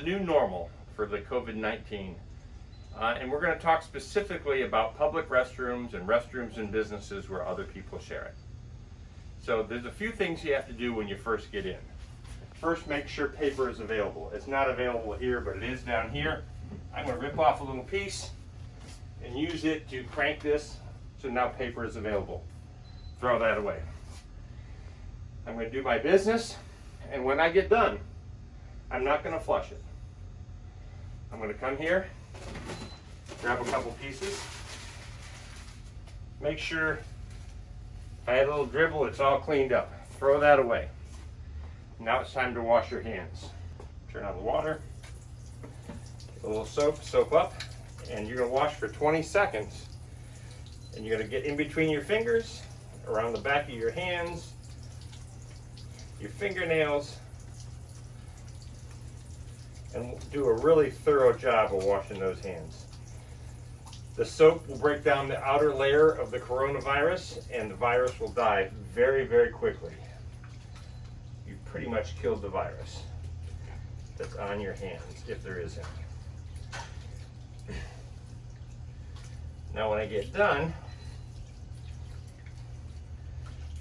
new normal for the COVID-19. And we're going to talk specifically about public restrooms and restrooms in businesses where other people share it. So there's a few things you have to do when you first get in. First, make sure paper is available. It's not available here, but it is down here. I'm going to rip off a little piece and use it to crank this, so now paper is available. Throw that away. I'm going to do my business, and when I get done, I'm not going to flush it. I'm going to come here, grab a couple pieces, make sure if I had a little dribble, it's all cleaned up. Throw that away. Now it's time to wash your hands. Turn on the water, get a little soap, soap up, and you're going to wash for 20 seconds. And you're going to get in between your fingers, around the back of your hands, your fingernails, and do a really thorough job of washing those hands. The soap will break down the outer layer of the coronavirus, and the virus will die very, very quickly. You've pretty much killed the virus that's on your hands, if there is any. Now when I get done,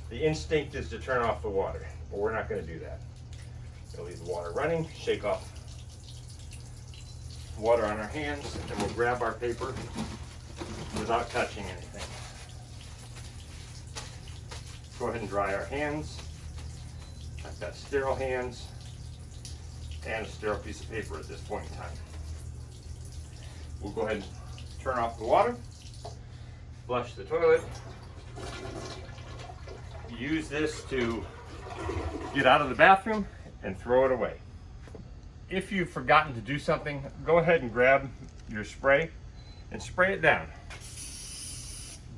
the instinct is to turn off the water, but we're not going to do that. We'll leave the water running, shake off water on our hands, and we'll grab our paper without touching anything. Go ahead and dry our hands. I've got sterile hands and a sterile piece of paper at this point in time. We'll go ahead and turn off the water, flush the toilet, use this to get out of the bathroom and throw it away. If you've forgotten to do something, go ahead and grab your spray and spray it down.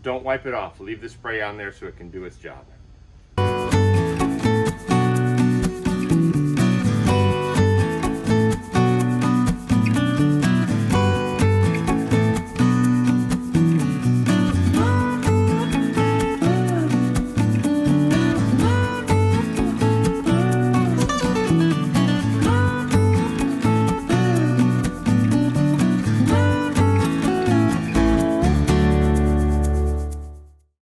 Don't wipe it off. Leave the spray on there so it can do its job.